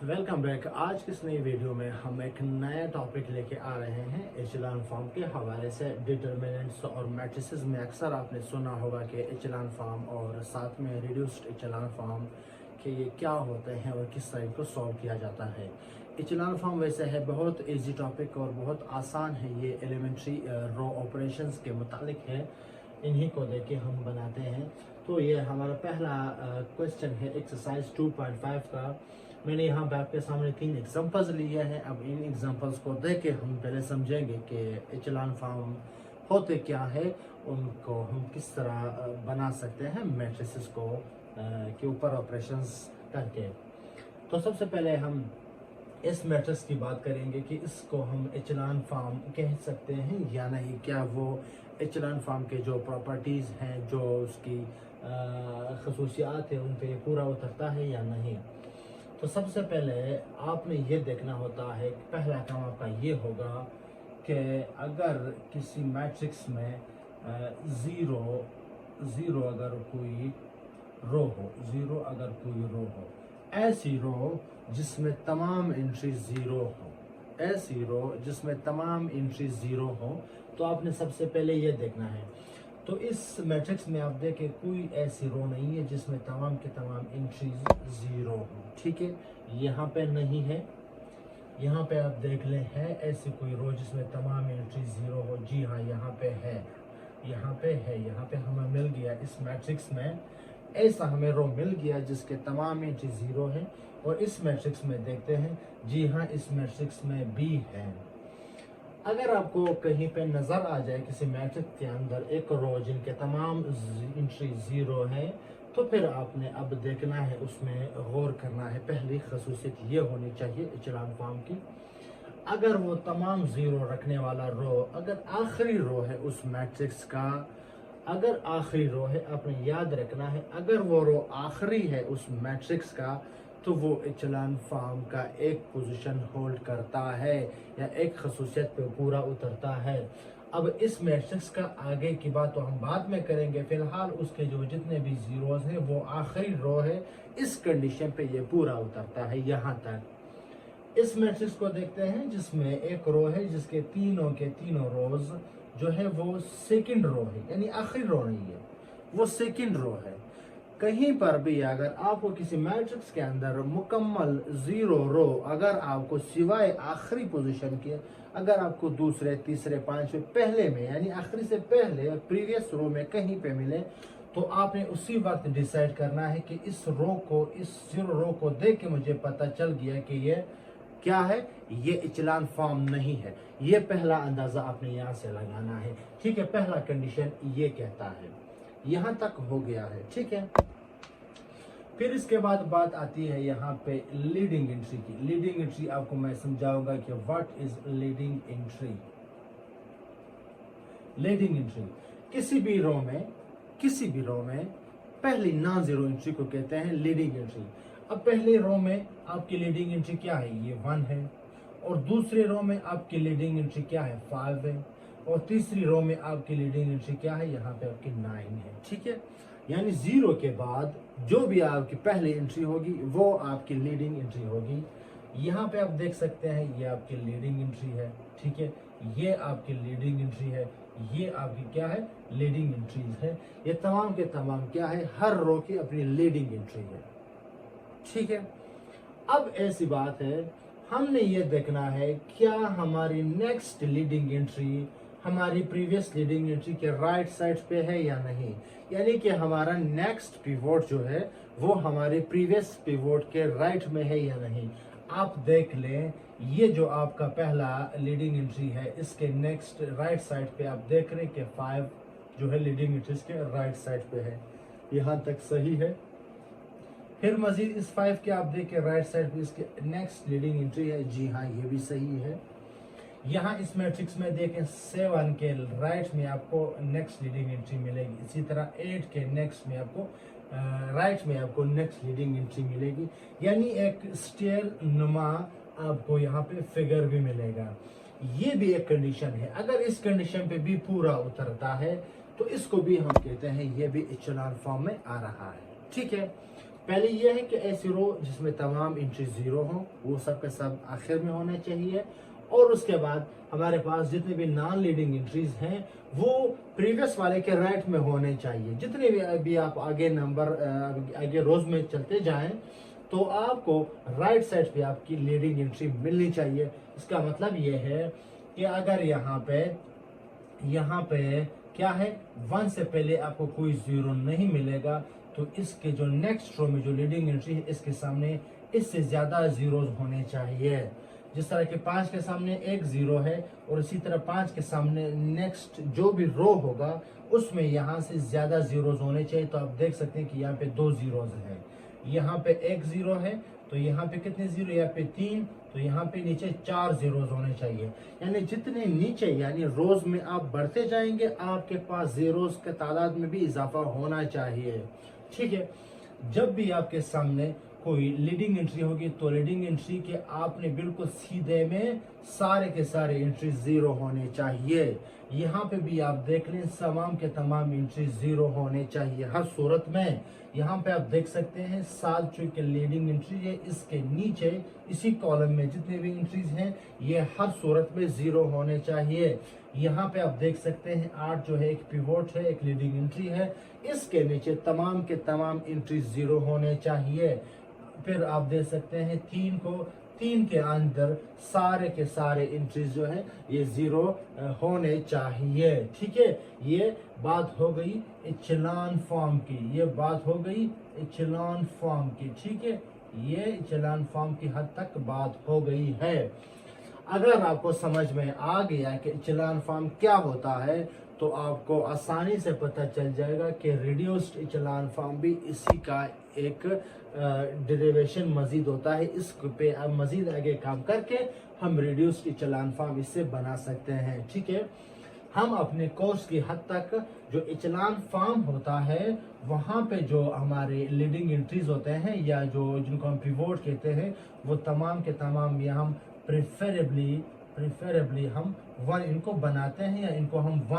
Welcome back. आज की इस नई वीडियो में हम एक नया टॉपिक लेके आ रहे हैं एचेलॉन फॉर्म के हवाले से। डिटरमिनेंट्स और मैट्रिसेस में अक्सर आपने सुना होगा कि एचेलॉन फॉर्म और साथ में रिड्यूस्ड एचेलॉन फॉर्म के ये क्या होते हैं और किस तरह को सॉल्व किया जाता है। एचेलॉन फॉर्म वैसे है बहुत इजी टॉपिक और बहुत आसान है। ये एलिमेंट्री रो ऑपरेशंस के मुतालिक है, इन्हीं को देख के हम बनाते हैं। तो ये हमारा पहला क्वेश्चन है एक्सरसाइज 2.5 का। मैंने यहाँ पे आपके सामने 3 एग्जांपल्स लिए हैं। अब इन एग्जांपल्स को देख के हम पहले समझेंगे कि एचेलॉन फॉर्म होते क्या है, उनको हम किस तरह बना सकते हैं मैट्रिसेस को के ऊपर ऑपरेशंस करके। तो सबसे पहले हम इस मैट्रिक्स की बात करेंगे कि इसको हम एचेलॉन फॉर्म कह सकते हैं या नहीं। क्या वो एचेलॉन फॉर्म के जो प्रॉपर्टीज़ हैं, जो उसकी खसूसियात है, उन पे पूरा उतरता है या नहीं। तो सबसे पहले आपने ये देखना होता है, पहला काम आपका ये होगा कि अगर किसी मैट्रिक्स में ज़ीरो अगर कोई रो हो, ऐसी रो जिसमें तमाम एंट्री ज़ीरो हो, तो आपने सबसे पहले ये देखना है। तो इस मैट्रिक्स में आप देखें कोई ऐसी रो नहीं है जिसमें तमाम के तमाम एंट्रीज ज़ीरो हो, ठीक है। यहाँ पे नहीं है, यहाँ पे आप देख लें है ऐसी कोई रो जिसमें तमाम एंट्रीज ज़ीरो हो। जी हाँ, यहाँ पे है, यहाँ पे हमें मिल गया। इस मैट्रिक्स में ऐसा हमें रो मिल गया जिसके तमाम एंट्री ज़ीरो है। और इस मैट्रिक्स में देखते हैं, जी हाँ, इस मैट्रिक्स में भी है। अगर आपको कहीं पे नजर आ जाए किसी मैट्रिक्स के अंदर एक रो जिनके तमाम एंट्री ज़ीरो है, तो फिर आपने अब देखना है, उसमें गौर करना है। पहली खसूसियत ये होनी चाहिए एचेलॉन फॉर्म की, अगर वो तमाम ज़ीरो रखने वाला रो अगर आखिरी रो है उस मैट्रिक्स का, अगर आखिरी रो है, आपने याद रखना है, अगर वो रो आखिरी है उस मैट्रिक्स का, तो वो एचेलॉन फॉर्म का एक पोजीशन होल्ड करता है या एक खसूसियत पे पूरा उतरता है। अब इस मैट्रिक्स का आगे की बात तो हम बाद में करेंगे, फिलहाल उसके जो जितने भी ज़ीरोज़ हैं वो आखिरी रो है, इस कंडीशन पे ये पूरा उतरता है। यहाँ तक इस मैट्रिक्स को देखते हैं जिसमें एक रो है जिसके तीनों के तीनों रोज जो है वो सेकंड रो है, यानी आखिरी रो नहीं है, वो सेकंड रो है। कहीं पर भी अगर आपको किसी मैट्रिक्स के अंदर मुकम्मल ज़ीरो रो अगर आपको सिवाय आखिरी पोजीशन के, अगर आपको दूसरे, तीसरे, पांचवें, पहले में यानी आखिरी से पहले प्रीवियस रो में कहीं पे मिले, तो आपने उसी वक्त डिसाइड करना है कि इस ज़ीरो रो को देख के मुझे पता चल गया कि ये क्या है, ये एचेलॉन फॉर्म नहीं है। ये पहला अंदाजा आपने यहाँ से लगाना है, ठीक है। पहला कंडीशन ये कहता है, यहाँ तक हो गया है, ठीक है। फिर इसके बाद बात आती है यहाँ पे लीडिंग एंट्री की। लीडिंग एंट्री आपको मैं समझाऊंगा कि what is leading entry. Leading entry किसी भी रो में पहली नॉन जीरो एंट्री को कहते हैं लीडिंग एंट्री। अब पहले रो में आपकी लीडिंग एंट्री क्या है, ये 1 है। और दूसरे रो में आपकी लीडिंग एंट्री क्या है, 5 है। और तीसरी रो में आपकी लीडिंग एंट्री क्या है, यहाँ पे आपकी 9 है, ठीक है। यानी ज़ीरो के बाद जो भी आपकी पहली एंट्री होगी वो आपकी लीडिंग एंट्री होगी। यहाँ पे आप देख सकते हैं ये आपकी लीडिंग एंट्री है, ठीक है। ये आपकी लीडिंग एंट्री है, ये आपकी क्या है, लीडिंग एंट्रीज है। ये तमाम के तमाम क्या है, हर रो की अपनी लीडिंग एंट्री है, ठीक है। अब ऐसी बात है, हमने ये देखना है क्या हमारी नेक्स्ट लीडिंग एंट्री हमारी प्रीवियस लीडिंग एंट्री के राइट साइड पे है या नहीं। यानी कि हमारा नेक्स्ट पिवोट जो है वो हमारे प्रीवियस पिवोट के राइट में है या नहीं। आप देख लें, ये जो आपका पहला लीडिंग एंट्री है इसके नेक्स्ट राइट साइड पे आप देख रहे हैं कि 5 जो है लीडिंग एंट्री के राइट साइड पे है। यहाँ तक सही है। फिर मजीद इस 5 के आप देखें राइट साइड पे इसके नेक्स्ट लीडिंग एंट्री है, जी हाँ, ये भी सही है। यहाँ इस मैट्रिक्स में देखें 7 के राइट में आपको नेक्स्ट लीडिंग एंट्री मिलेगी। इसी तरह 8 के नेक्स्ट में आपको राइट में आपको नेक्स्ट लीडिंग एंट्री मिलेगी। यानी एक स्टेयर नुमा आपको यहाँ पे फिगर भी मिलेगा। ये भी एक कंडीशन है। अगर इस कंडीशन पे भी पूरा उतरता है तो इसको भी हम कहते हैं ये भी एचेलॉन फॉर्म में आ रहा है, ठीक है। पहले ये है कि ऐसी रो जिसमें तमाम एंट्री 0 हो, वो सब के सब आखिर में होने चाहिए। और उसके बाद हमारे पास जितने भी नॉन लीडिंग एंट्रीज हैं वो प्रीवियस वाले के राइट में होने चाहिए। जितने भी आप आगे आगे रोज में चलते जाएं तो आपको राइट साइड पे आपकी लीडिंग एंट्री मिलनी चाहिए। इसका मतलब ये है कि अगर यहाँ पे क्या है 1 से पहले आपको कोई 0 नहीं मिलेगा तो इसके जो नेक्स्ट रो में जो लीडिंग एंट्री है इसके सामने इससे ज्यादा जीरोस होने चाहिए। जिस तरह के 5 के सामने एक 0 है और इसी तरह 5 के सामने नेक्स्ट जो भी रो होगा उसमें यहाँ से ज्यादा जीरोस होने चाहिए। तो आप देख सकते हैं कि यहाँ पे 2 जीरोस है, यहाँ पे एक 0 है, तो यहाँ पे कितने 0, यहाँ पे 3, तो यहाँ पे नीचे 4 जीरोस होने चाहिए। यानी जितने नीचे यानी रोज में आप बढ़ते जाएंगे आपके पास जीरोस के तादाद में भी इजाफा होना चाहिए। ठीक है, जब भी आपके सामने कोई लीडिंग एंट्री होगी तो लीडिंग एंट्री के आपने बिल्कुल सीधे में सारे के सारे एंट्री 0 होने चाहिए। यहाँ पे भी आप देख लें तमाम के तमाम एंट्री 0 होने चाहिए हर सूरत में। यहाँ पे आप देख सकते हैं 7 चूंकि लीडिंग एंट्री है, इसके नीचे इसी कॉलम में जितने भी एंट्रीज हैं ये हर सूरत में 0 होने चाहिए। यहाँ पे आप देख सकते हैं 8 जो है एक पिवोट है, एक लीडिंग एंट्री है, इसके नीचे तमाम के तमाम एंट्री 0 होने चाहिए। फिर आप देख सकते हैं 3 के अंदर सारे के सारे एंट्रीज जो है ये 0 होने चाहिए। ठीक है, ये बात हो गई इचेलॉन फॉर्म की, ये बात हो गई इचेलॉन फॉर्म की। ठीक है, ये इचेलॉन फॉर्म की हद तक बात हो गई है। अगर आपको समझ में आ गया कि इचेलॉन फॉर्म क्या होता है तो आपको आसानी से पता चल जाएगा कि रिड्यूस्ड इचेलॉन फॉर्म भी इसी का एक डेरिवेशन मजीद होता है। इस पे अब मजीद आगे काम करके हम रिड्यूस्ड इचेलॉन फॉर्म इससे बना सकते हैं। ठीक है, हम अपने कोर्स की हद तक जो इचेलॉन फॉर्म होता है वहाँ पे जो हमारे लीडिंग एंट्रीज होते हैं या जो जिनको हम पिवोट कहते हैं वो तमाम के तमाम या हम प्रेफरेबली हम 1 इनको बनाते हैं या इनको हम 1